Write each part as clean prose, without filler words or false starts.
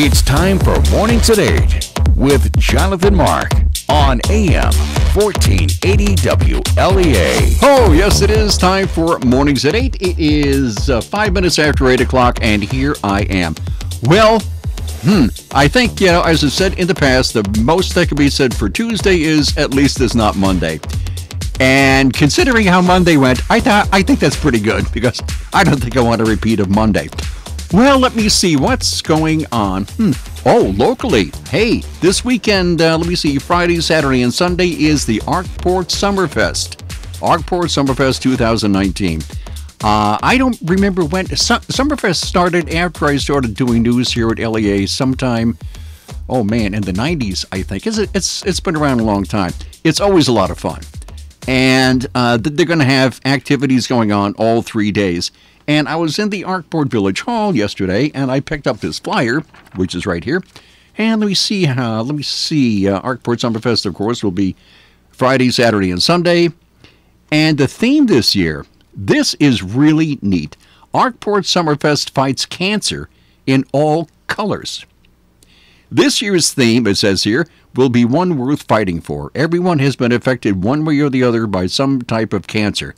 It's time for Mornings at 8 with Jonathan Mark on AM 1480 WLEA. Oh, yes, it is time for Mornings at 8. It is 5 minutes after 8 o'clock, and here I am. Well, I think, as I said in the past, the most that can be said for Tuesday is at least it's not Monday. And considering how Monday went, I think that's pretty good, because I don't think I want a repeat of Monday. Well, let me see what's going on. Oh, locally. Hey, this weekend, let me see, Friday, Saturday, and Sunday is the Arkport Summerfest. Arkport Summerfest 2019. I don't remember when. Summerfest started after I started doing news here at LEA sometime, in the 90s, I think. It's been around a long time. It's always a lot of fun. And they're going to have activities going on all 3 days. And I was in the Arkport Village Hall yesterday, and I picked up this flyer, which is right here. And let me see. Arkport Summerfest, of course, will be Friday, Saturday, and Sunday. And the theme this year, this is really neat. Arkport Summerfest fights cancer in all colors. This year's theme, it says here, will be one worth fighting for. Everyone has been affected one way or the other by some type of cancer.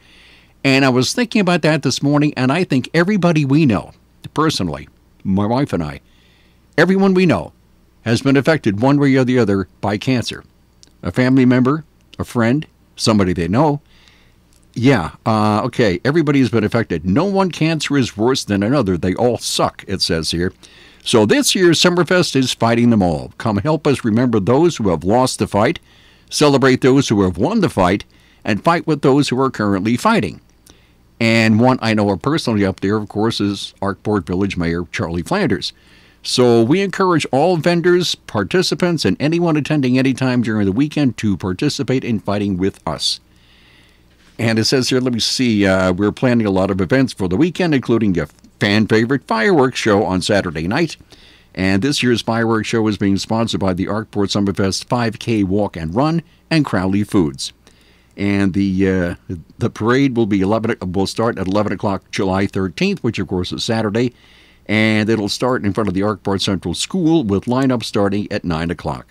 And I was thinking about that this morning, and I think everybody we know, personally, my wife and I, everyone we know has been affected one way or the other by cancer. A family member, a friend, somebody they know. Everybody's been affected. No one cancer is worse than another. They all suck, it says here. So this year's Summerfest is fighting them all. Come help us remember those who have lost the fight, celebrate those who have won the fight, and fight with those who are currently fighting. And one I know personally up there, of course, is Arkport Village Mayor Charlie Flanders. So we encourage all vendors, participants, and anyone attending anytime during the weekend to participate in fighting with us. And it says here, let me see, we're planning a lot of events for the weekend, including a fan-favorite fireworks show on Saturday night. And this year's fireworks show is being sponsored by the Arkport Summerfest 5K Walk and Run and Crowley Foods. And the parade will start at 11 o'clock July 13th, which of course is Saturday. And it'll start in front of the Arkport Central School with lineup starting at 9 o'clock.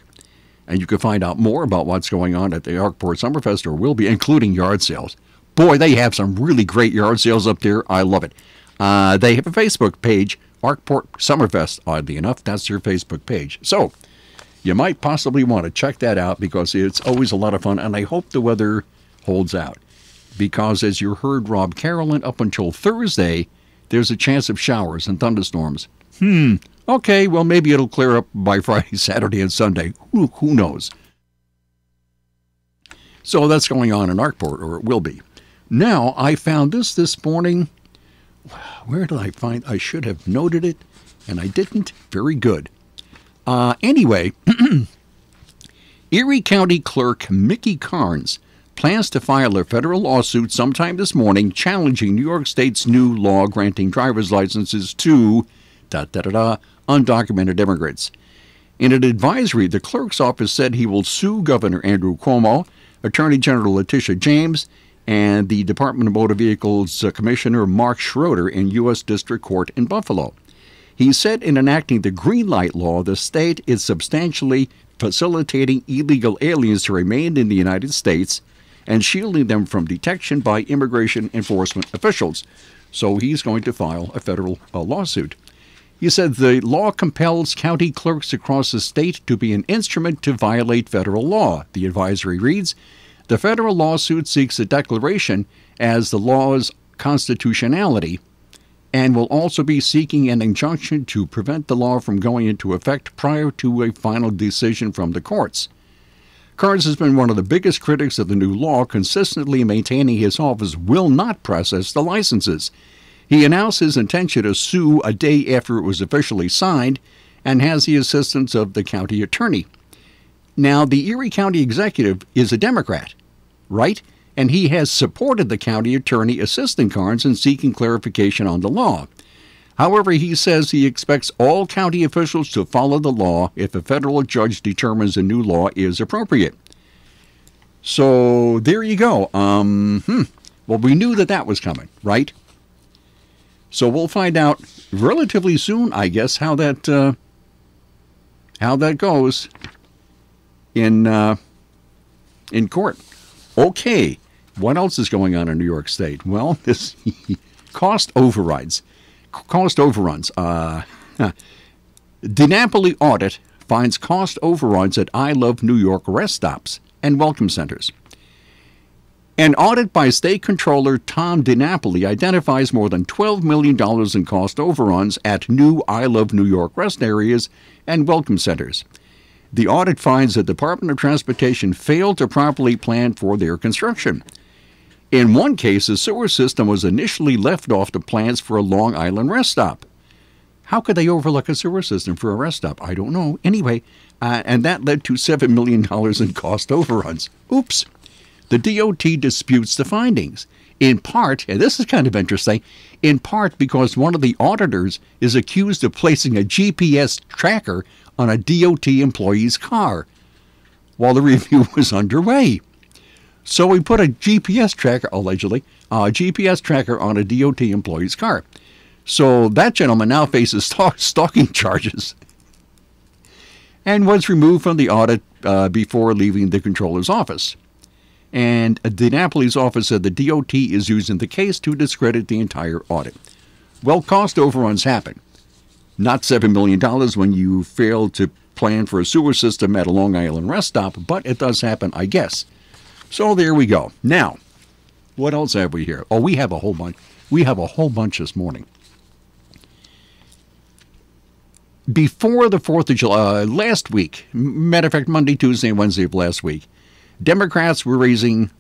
And you can find out more about what's going on at the Arkport Summerfest, or will be, including yard sales. Boy, they have some really great yard sales up there. I love it. They have a Facebook page, Arkport Summerfest. Oddly enough, that's their Facebook page. So you might possibly want to check that out, because it's always a lot of fun, and I hope the weather holds out. Because as you heard Rob Carolyn, up until Thursday, there's a chance of showers and thunderstorms. Okay, well, maybe it'll clear up by Friday, Saturday, and Sunday. Who knows? So that's going on in Arkport, or it will be. Now, I found this morning. Where did I find? I should have noted it, and I didn't. Very good. Anyway, Erie County Clerk Mickey Carnes plans to file a federal lawsuit sometime this morning challenging New York State's new law granting driver's licenses to undocumented immigrants. In an advisory, the clerk's office said he will sue Governor Andrew Cuomo, Attorney General Letitia James, and the Department of Motor Vehicles Commissioner Mark Schroeder in U.S. District Court in Buffalo. He said in enacting the Green Light Law, the state is substantially facilitating illegal aliens to remain in the United States and shielding them from detection by immigration enforcement officials. So he's going to file a federal lawsuit. He said the law compels county clerks across the state to be an instrument to violate federal law. The advisory reads, the federal lawsuit seeks a declaration as the law's constitutionality, and will also be seeking an injunction to prevent the law from going into effect prior to a final decision from the courts. Carnes has been one of the biggest critics of the new law, consistently maintaining his office will not process the licenses. He announced his intention to sue a day after it was officially signed, and has the assistance of the county attorney. Now, the Erie County executive is a Democrat, right? And he has supported the county attorney assisting Carnes in seeking clarification on the law. However, he says he expects all county officials to follow the law if a federal judge determines a new law is appropriate. So there you go. Well, we knew that was coming, right? So we'll find out relatively soon, I guess, how that how that goes in court. Okay, what else is going on in New York State? Well, this cost overruns. DiNapoli audit finds cost overruns at I Love New York rest stops and welcome centers. An audit by State Controller Tom DiNapoli identifies more than $12 million in cost overruns at new I Love New York rest areas and welcome centers. The audit finds the Department of Transportation failed to properly plan for their construction. In one case, a sewer system was initially left off the plans for a Long Island rest stop. How could they overlook a sewer system for a rest stop? I don't know. Anyway, and that led to $7 million in cost overruns. Oops. The DOT disputes the findings, in part, and this is kind of interesting, in part because one of the auditors is accused of placing a GPS tracker on a DOT employee's car while the review was underway. So we put a GPS tracker, allegedly, a GPS tracker on a DOT employee's car. So that gentleman now faces stalking charges and was removed from the audit before leaving the controller's office. And DiNapoli's office said the DOT is using the case to discredit the entire audit. Well, cost overruns happen. Not $7 million when you fail to plan for a sewer system at a Long Island rest stop, but it does happen, I guess. So there we go. Now, what else have we here? Oh, we have a whole bunch. We have a whole bunch this morning. Before the 4th of July, last week, matter of fact, Monday, Tuesday, and Wednesday of last week, Democrats were raising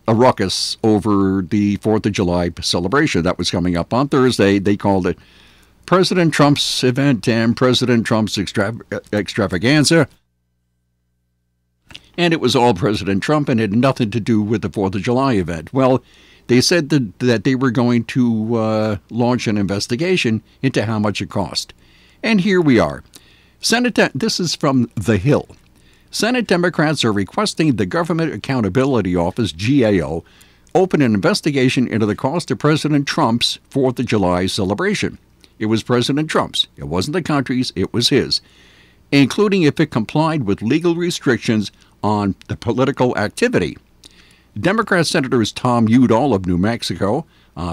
a ruckus over the 4th of July celebration that was coming up on Thursday. They called it President Trump's event and President Trump's extravaganza. And it was all President Trump and it had nothing to do with the 4th of July event. Well, they said that they were going to launch an investigation into how much it cost. And here we are. This is from The Hill. Senate Democrats are requesting the Government Accountability Office, GAO, open an investigation into the cost of President Trump's 4th of July celebration. It was President Trump's. It wasn't the country's. It was his. Including if it complied with legal restrictions on the political activity. Democrat Senators Tom Udall of New Mexico,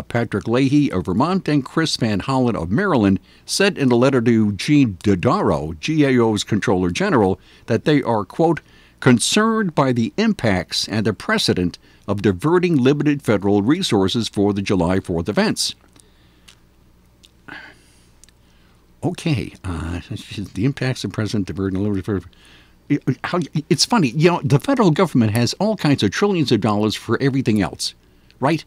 Patrick Leahy of Vermont, and Chris Van Hollen of Maryland said in a letter to Gene Dodaro, GAO's Controller General, that they are, quote, concerned by the impacts and the precedent of diverting limited federal resources for the July 4th events. Okay, the impacts of President diverting limited. It's funny, the federal government has all kinds of trillions of dollars for everything else, right?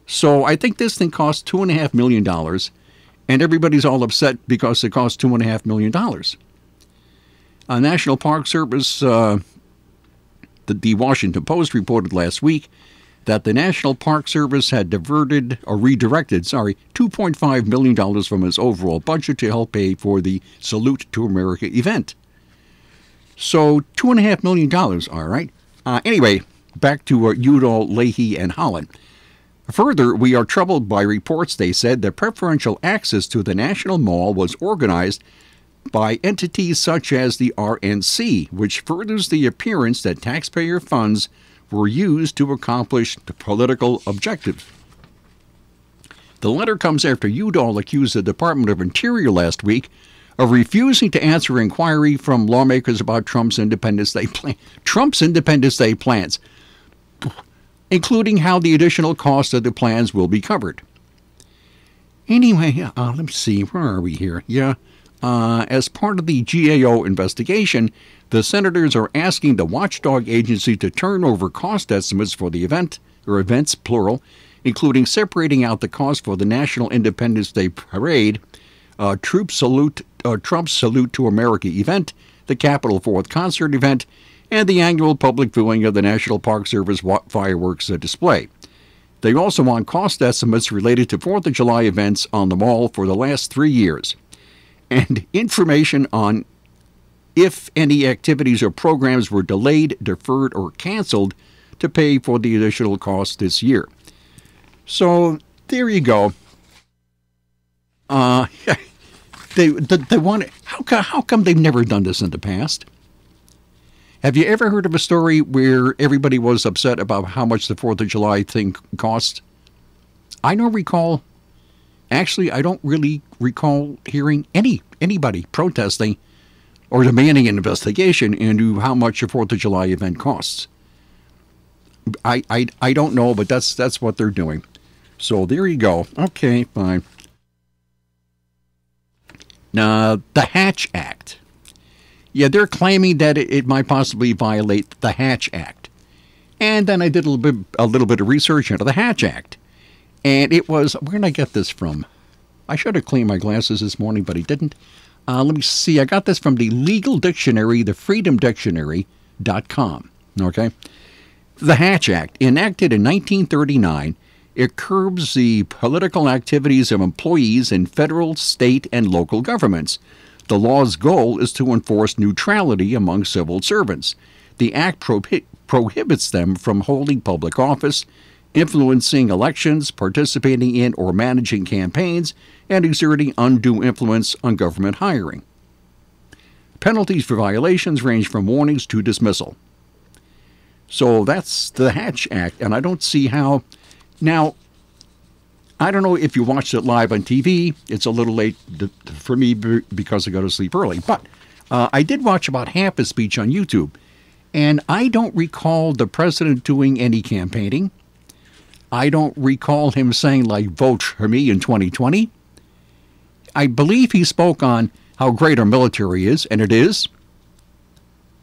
So I think this thing costs $2.5 million, and everybody's all upset because it costs $2.5 million. National Park Service, the Washington Post reported last week that the National Park Service had redirected $2.5 million from its overall budget to help pay for the Salute to America event. So $2.5 million, all right. Anyway, back to Udall, Leahy, and Holland. Further, we are troubled by reports, they said, that preferential access to the National Mall was organized by entities such as the RNC, which furthers the appearance that taxpayer funds were used to accomplish the political objectives. The letter comes after Udall accused the Department of Interior last week of refusing to answer inquiry from lawmakers about Trump's Independence Day plans, including how the additional cost of the plans will be covered. Anyway, let's see, where are we here? As part of the GAO investigation, the senators are asking the watchdog agency to turn over cost estimates for the event, or events, plural, including separating out the cost for the National Independence Day Parade, Trump's Salute to America event, the Capitol 4th concert event, and the annual public viewing of the National Park Service fireworks display. They also want cost estimates related to 4th of July events on the mall for the last 3 years, and information on if any activities or programs were delayed, deferred, or canceled to pay for the additional costs this year. So there you go. They want. How come they've never done this in the past? Have you ever heard of a story where everybody was upset about how much the 4th of July thing cost? I don't recall. Actually, I don't really recall hearing anybody protesting or demanding an investigation into how much a 4th of July event costs. I don't know, but that's what they're doing. So there you go. Okay, fine. Now, the Hatch Act. Yeah, they're claiming that it might possibly violate the Hatch Act. And then I did a little bit of research into the Hatch Act. And it was, where did I get this from? I should have cleaned my glasses this morning, but I didn't. Let me see. I got this from the legal dictionary, the freedomdictionary.com. Okay? The Hatch Act, enacted in 1939, it curbs the political activities of employees in federal, state, and local governments. The law's goal is to enforce neutrality among civil servants. The act prohibits them from holding public office, influencing elections, participating in or managing campaigns, and exerting undue influence on government hiring. Penalties for violations range from warnings to dismissal. So that's the Hatch Act, and I don't see how. Now, I don't know if you watched it live on TV. It's a little late for me because I go to sleep early. But I did watch about half his speech on YouTube, and I don't recall the president doing any campaigning. I don't recall him saying, like, vote for me in 2020. I believe he spoke on how great our military is, and it is.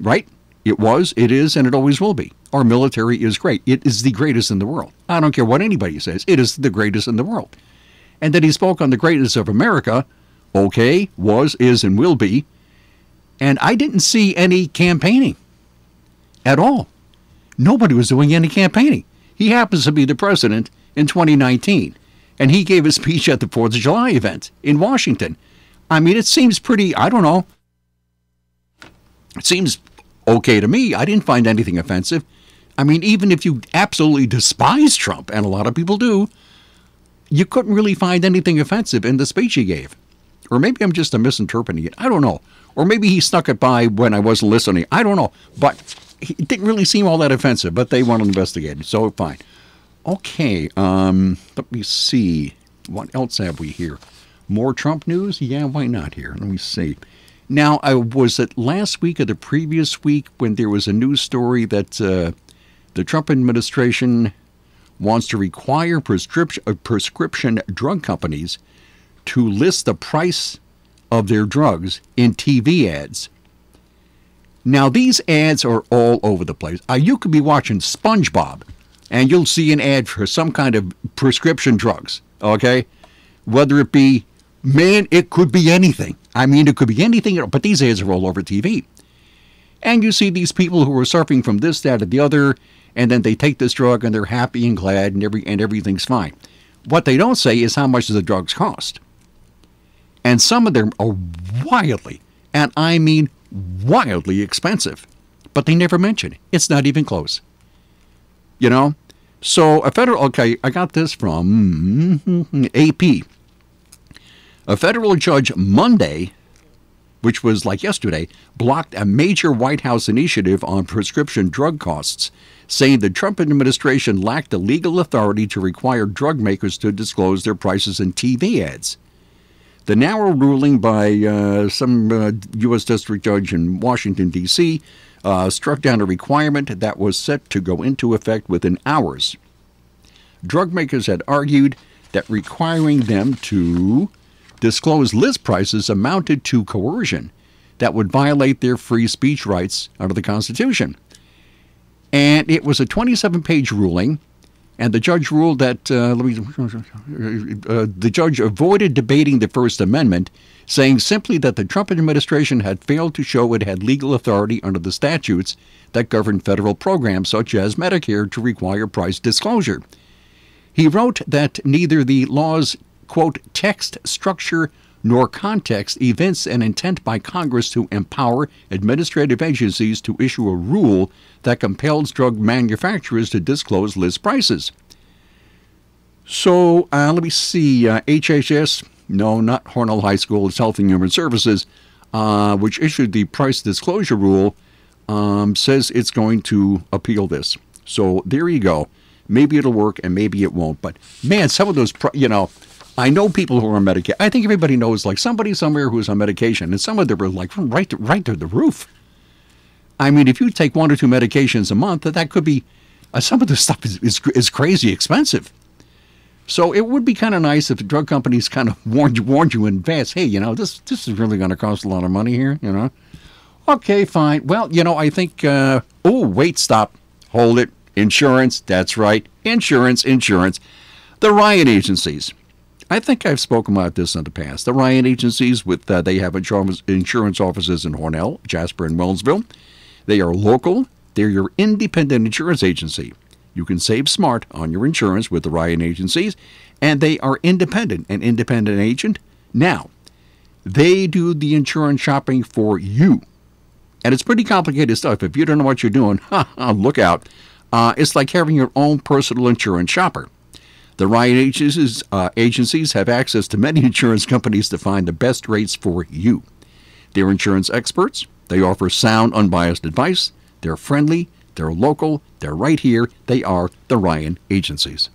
Right? It was, it is, and it always will be. Our military is great. It is the greatest in the world. I don't care what anybody says. It is the greatest in the world. And then he spoke on the greatness of America. Okay, was, is, and will be. And I didn't see any campaigning at all. Nobody was doing any campaigning. He happens to be the president in 2019. And he gave a speech at the 4th of July event in Washington. I mean, it seems pretty, I don't know. It seems okay to me. I didn't find anything offensive. I mean, even if you absolutely despise Trump, and a lot of people do, you couldn't really find anything offensive in the speech he gave. Or maybe I'm just misinterpreting it. I don't know. Or maybe he snuck it by when I wasn't listening. I don't know. But it didn't really seem all that offensive, but they want to investigate it, so fine. Okay, let me see. What else have we here? More Trump news? Yeah, why not here? Let me see. Now, I was at last week or the previous week when there was a news story that the Trump administration wants to require prescription drug companies to list the price of their drugs in TV ads. Now, these ads are all over the place. You could be watching SpongeBob, and you'll see an ad for some kind of prescription drugs, okay? Whether it be, man, it could be anything. I mean, it could be anything, but these ads are all over TV. And you see these people who are suffering from this, that, or the other, and then they take this drug, and they're happy and glad, and everything's fine. What they don't say is how much the drugs cost. And some of them are wildly, and I mean wildly expensive. But they never mention it. It's not even close. You know? So I got this from AP. A federal judge Monday, which was like yesterday, blocked a major White House initiative on prescription drug costs, saying the Trump administration lacked the legal authority to require drug makers to disclose their prices in TV ads. The narrow ruling by some U.S. district judge in Washington, D.C., struck down a requirement that was set to go into effect within hours. Drug makers had argued that requiring them to disclose list prices amounted to coercion that would violate their free speech rights under the Constitution. And it was a 27-page ruling, and the judge ruled that the judge avoided debating the First Amendment, saying simply that the Trump administration had failed to show it had legal authority under the statutes that govern federal programs such as Medicare to require price disclosure. He wrote that neither the law's, quote, text, structure, nor context evince an intent by Congress to empower administrative agencies to issue a rule that compels drug manufacturers to disclose list prices. So, let me see, HHS, no, not Hornell High School, it's Health and Human Services, which issued the price disclosure rule, says it's going to appeal this. So there you go. Maybe it'll work and maybe it won't. But man, some of those, I know people who are on medication. I think everybody knows like somebody somewhere who's on medication, and some of them are like right to the roof. I mean, if you take 1 or 2 medications a month, that could be, some of this stuff is crazy expensive. So it would be kind of nice if the drug companies kind of warned you in advance. Hey, this is really going to cost a lot of money here. Okay, fine. Well, I think. Wait, stop, hold it. Insurance. That's right. Insurance. The Ryan agencies. I think I've spoken about this in the past. The Ryan agencies, they have insurance offices in Hornell, Jasper, and Wellsville. They are local. They're your independent insurance agency. You can save smart on your insurance with the Ryan agencies, and they are independent, an independent agent. Now, they do the insurance shopping for you. And it's pretty complicated stuff. If you don't know what you're doing, look out. It's like having your own personal insurance shopper. The Ryan agencies have access to many insurance companies to find the best rates for you. They're insurance experts. They offer sound, unbiased advice. They're friendly. They're local. They're right here. They are the Ryan agencies.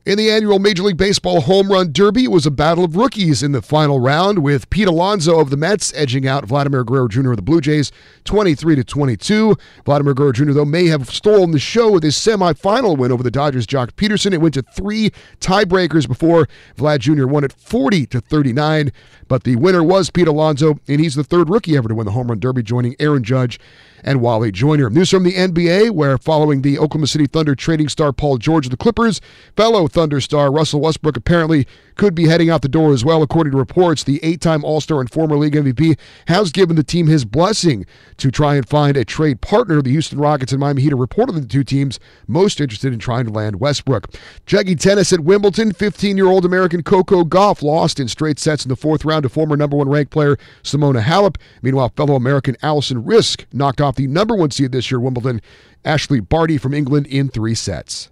In the annual Major League Baseball Home Run Derby, it was a battle of rookies in the final round, with Pete Alonso of the Mets edging out Vladimir Guerrero Jr. of the Blue Jays 23-22. Vladimir Guerrero Jr., though, may have stolen the show with his semifinal win over the Dodgers' Jock Peterson. It went to 3 tiebreakers before Vlad Jr. won it 40-39. But the winner was Pete Alonso, and he's the 3rd rookie ever to win the Home Run Derby, joining Aaron Judge and Wally Joyner. News from the NBA, where following the Oklahoma City Thunder trading star Paul George of the Clippers, fellow Thunder star Russell Westbrook apparently could be heading out the door as well. According to reports, the 8-time All-Star and former league MVP has given the team his blessing to try and find a trade partner. The Houston Rockets and Miami Heat are reportedly the 2 teams most interested in trying to land Westbrook. Checking tennis at Wimbledon, 15-year-old American Coco Gauff lost in straight sets in the 4th round to former number 1 ranked player Simona Halep. Meanwhile, fellow American Allison Risk knocked off the number 1 seed this year at Wimbledon, Ashley Barty from England, in 3 sets.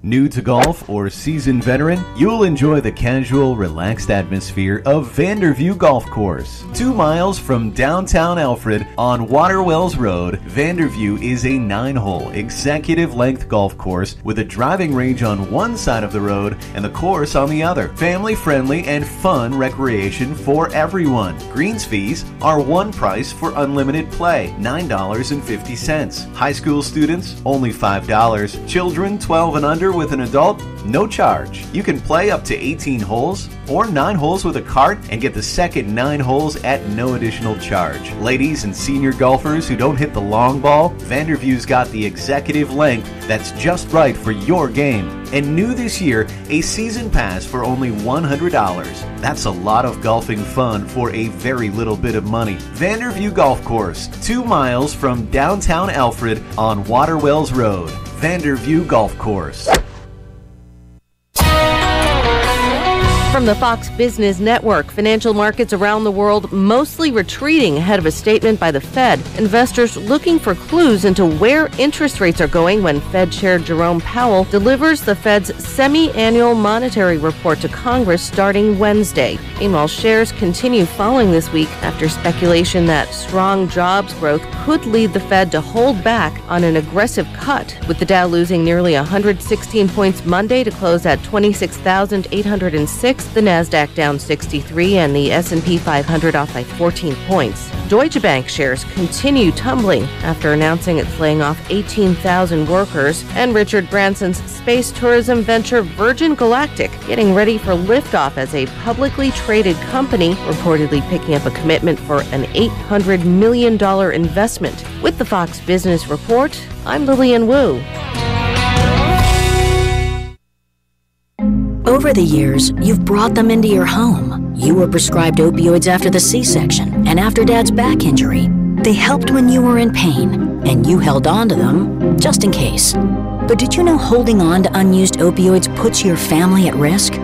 New to golf or seasoned veteran, you'll enjoy the casual, relaxed atmosphere of Vanderview Golf Course. 2 miles from downtown Alfred on Waterwells Road, Vanderview is a 9-hole executive-length golf course with a driving range on one side of the road and the course on the other. Family-friendly and fun recreation for everyone. Greens fees are one price for unlimited play, $9.50. High school students, only $5. Children 12 and under with an adult, no charge. You can play up to 18 holes or 9 holes with a cart and get the second 9 holes at no additional charge. Ladies and senior golfers who don't hit the long ball, Vanderview's got the executive length that's just right for your game. And new this year, a season pass for only $100. That's a lot of golfing fun for a very little bit of money. Vanderview Golf Course, 2 miles from downtown Alfred on Waterwells Road. Vanderview Golf Course. From the Fox Business Network, financial markets around the world mostly retreating ahead of a statement by the Fed. Investors looking for clues into where interest rates are going when Fed Chair Jerome Powell delivers the Fed's semi-annual monetary report to Congress starting Wednesday. Meanwhile, shares continue falling this week after speculation that strong jobs growth could lead the Fed to hold back on an aggressive cut, with the Dow losing nearly 116 points Monday to close at 26,806. The Nasdaq down 63 and the S&P 500 off by 14 points. Deutsche Bank shares continue tumbling after announcing it's laying off 18,000 workers, and Richard Branson's space tourism venture Virgin Galactic getting ready for liftoff as a publicly traded company, reportedly picking up a commitment for an $800 million investment. With the Fox Business Report, I'm Lillian Wu. Over the years, you've brought them into your home. You were prescribed opioids after the C-section and after Dad's back injury. They helped when you were in pain, and you held on to them just in case. But did you know holding on to unused opioids puts your family at risk?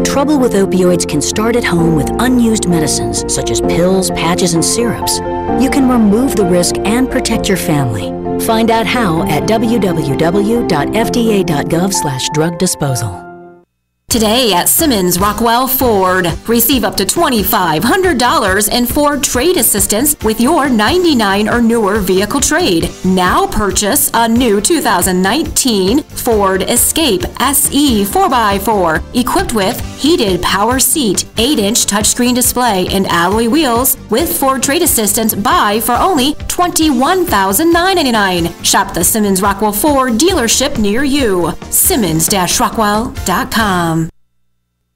Trouble with opioids can start at home with unused medicines such as pills, patches, and syrups. You can remove the risk and protect your family. Find out how at www.fda.gov/drug disposal. Today at Simmons Rockwell Ford, receive up to $2,500 in Ford trade assistance with your 99 or newer vehicle trade. Now purchase a new 2019 Ford Escape SE 4x4 equipped with heated power seat, 8-inch touchscreen display, and alloy wheels with Ford trade assistance. Buy for only $21,999. Shop the Simmons Rockwell Ford dealership near you. Simmons-Rockwell.com.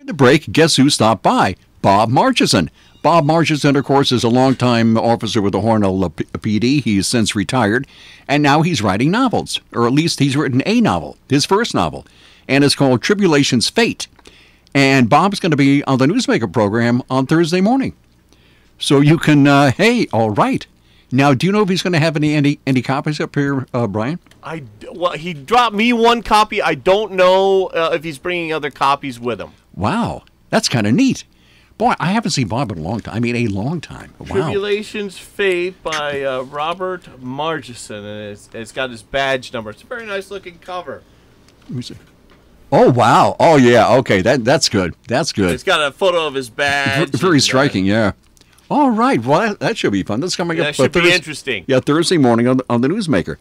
The break, guess who stopped by? Bob Marchison. Bob Marchison, of course, is a longtime officer with the Hornell PD. He's since retired, and now he's writing novels, or at least he's written a novel, his first novel, and it's called Tribulation's Fate. And Bob's going to be on the Newsmaker program on Thursday morning. So you can, hey, all right. Now, do you know if he's going to have any copies up here, Brian? Well, he dropped me one copy. I don't know if he's bringing other copies with him. Wow, that's kind of neat. Boy, I haven't seen Bob in a long time. I mean, a long time. Wow. Tribulation's Fate by Robert Marchison, and it's got his badge number. It's a very nice looking cover. Let me see. Oh, wow. Oh, yeah. Okay, that's good. That's good. It's got a photo of his badge. Very striking, yeah. All right. Well, that should be fun. That's coming up. That should be interesting. Yeah, Thursday morning on the Newsmaker.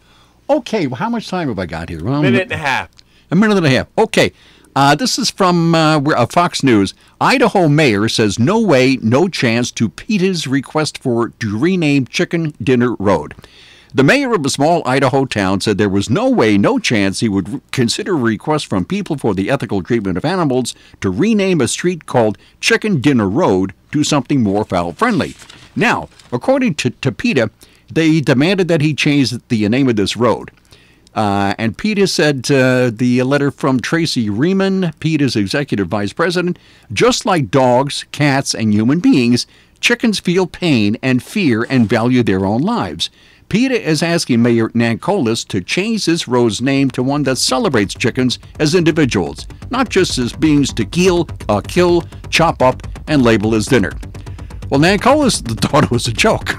Okay, well, how much time have I got here? Well, minute and a half. A minute and a half. Okay. This is from Fox News. Idaho mayor says no way, no chance to PETA's request to rename Chicken Dinner Road. The mayor of a small Idaho town said there was no way, no chance he would consider a request from People for the Ethical Treatment of Animals to rename a street called Chicken Dinner Road to something more fowl-friendly. Now, according to PETA, they demanded that he change the name of this road. And PETA said, the letter from Tracy Riemann, PETA's executive vice president, just like dogs, cats, and human beings, chickens feel pain and fear and value their own lives. PETA is asking Mayor Nankolis to change this road's name to one that celebrates chickens as individuals, not just as beings to kill, chop up, and label as dinner. Well, Nankolis thought it was a joke.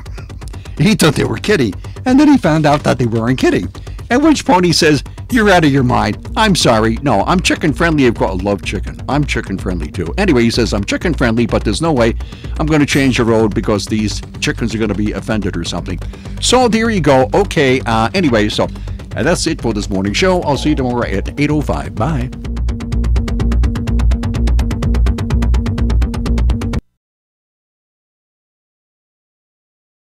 He thought they were kidding, and then he found out that they weren't kidding. At which point he says, "You're out of your mind. I'm sorry. No, I'm chicken friendly. Of course, I love chicken. I'm chicken friendly too." Anyway, he says, "I'm chicken friendly, but there's no way I'm going to change the road because these chickens are going to be offended or something." So there you go. Okay. Anyway, so that's it for this morning show. I'll see you tomorrow at 8:05. Bye.